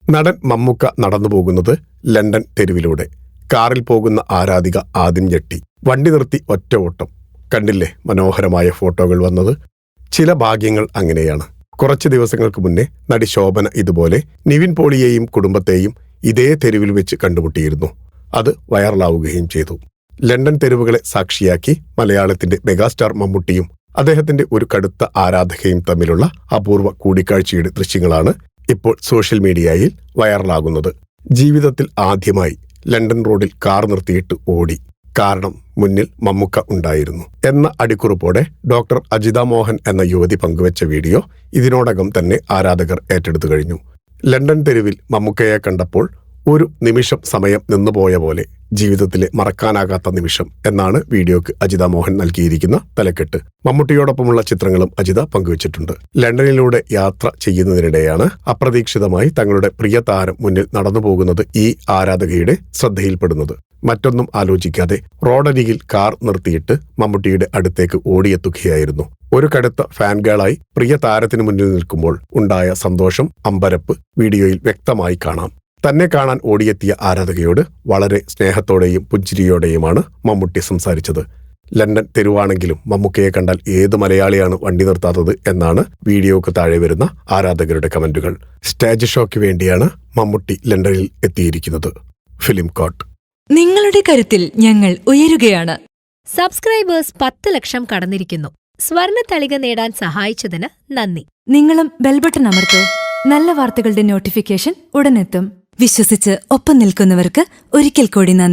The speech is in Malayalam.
നടൻ മമ്മൂക്ക നടന്നുപോകുന്നത് ലണ്ടൻ തെരുവിലൂടെ. കാറിൽ പോകുന്ന ആരാധിക ആദ്യം ഞെട്ടി. വണ്ടി നിർത്തി ഒറ്റ ഓട്ടം. കണ്ടില്ലേ മനോഹരമായ ഫോട്ടോകൾ വന്നത്? ചില ഭാഗ്യങ്ങൾ അങ്ങനെയാണ്. കുറച്ച് ദിവസങ്ങൾക്ക് മുന്നേ നടി ശോഭന ഇതുപോലെ നിവിൻ പോളിയെയും കുടുംബത്തെയും ഇതേ തെരുവിൽ വെച്ച് കണ്ടുമുട്ടിയിരുന്നു. അത് വൈറലാവുകയും ചെയ്തു. ലണ്ടൻ തെരുവുകളെ സാക്ഷിയാക്കി മലയാളത്തിന്റെ മെഗാസ്റ്റാർ മമ്മൂട്ടിയും അദ്ദേഹത്തിന്റെ ഒരു കടുത്ത ആരാധകയും തമ്മിലുള്ള അപൂർവ കൂടിക്കാഴ്ചയുടെ ദൃശ്യങ്ങളാണ് ഇപ്പോൾ സോഷ്യൽ മീഡിയയിൽ വൈറലാകുന്നത്. ജീവിതത്തിൽ ആദ്യമായി ലണ്ടൻ റോഡിൽ കാർ നിർത്തിയിട്ട് ഓടി. കാരണം മുന്നിൽ മമ്മൂക്ക ഉണ്ടായിരുന്നു എന്ന അടിക്കുറിപ്പോടെ ഡോക്ടർ അജിത മോഹൻ എന്ന യുവതി പങ്കുവച്ച വീഡിയോ ഇതിനോടകം തന്നെ ആരാധകർ ഏറ്റെടുത്തു കഴിഞ്ഞു. ലണ്ടൻ തെരുവിൽ മമ്മൂക്കയെ കണ്ടപ്പോൾ ഒരു നിമിഷം സമയം നിന്നുപോയ പോലെ, ജീവിതത്തിലെ മറക്കാനാകാത്ത നിമിഷം എന്നാണ് വീഡിയോക്ക് അജിത മോഹൻ നൽകിയിരിക്കുന്ന തലക്കെട്ട്. മമ്മൂട്ടിയോടൊപ്പമുള്ള ചിത്രങ്ങളും അജിത പങ്കുവച്ചിട്ടുണ്ട്. ലണ്ടനിലൂടെ യാത്ര ചെയ്യുന്നതിനിടെയാണ് അപ്രതീക്ഷിതമായി തങ്ങളുടെ പ്രിയ താരം മുന്നിൽ നടന്നുപോകുന്നത് ഈ ആരാധകയുടെ ശ്രദ്ധയിൽപ്പെടുന്നത്. മറ്റൊന്നും ആലോചിക്കാതെ റോഡരികിൽ കാർ നിർത്തിയിട്ട് മമ്മൂട്ടിയുടെ അടുത്തേക്ക് ഓടിയെത്തുകയായിരുന്നു. ഒരു കടുത്ത ഫാൻ ഗേളായി പ്രിയ താരത്തിന് മുന്നിൽ നിൽക്കുമ്പോൾ ഉണ്ടായ സന്തോഷം, അമ്പരപ്പ് വീഡിയോയിൽ വ്യക്തമായി കാണാം. തന്നെ കാണാൻ ഓടിയെത്തിയ ആരാധകയോട് വളരെ സ്നേഹത്തോടെയും പുഞ്ചിരിയോടെയുമാണ് മമ്മൂട്ടി സംസാരിച്ചത്. ലണ്ടൻ തെരുവാണെങ്കിലും മമ്മൂക്കയെ കണ്ടാൽ ഏത് മലയാളിയാണ് വണ്ടി നിർത്താത്തത് എന്നാണ് വീഡിയോക്ക് താഴെ വരുന്ന ആരാധകരുടെ കമന്റുകൾ. സ്റ്റേജ് ഷോയ്ക്ക് വേണ്ടിയാണ് മമ്മൂട്ടി ലണ്ടനിൽ എത്തിയിരിക്കുന്നത്. ഫിലിം കോട്ട്. നിങ്ങളുടെ കരുത്തിൽ ഞങ്ങൾ ഉയരുകയാണ്. സബ്സ്ക്രൈബേഴ്സ് 10 ലക്ഷം കടന്നിരിക്കുന്നു. സ്വർണ തളിക നേടാൻ സഹായിച്ചതിന് നന്ദി. നിങ്ങളും ബെൽബട്ടൺ അമർത്തോ. നല്ല വാർത്തകളുടെ നോട്ടിഫിക്കേഷൻ ഉടനെത്തും. വിശ്വസിച്ച് ഒപ്പം നിൽക്കുന്നവർക്ക് ഒരിക്കൽ കൂടി നന്ദി.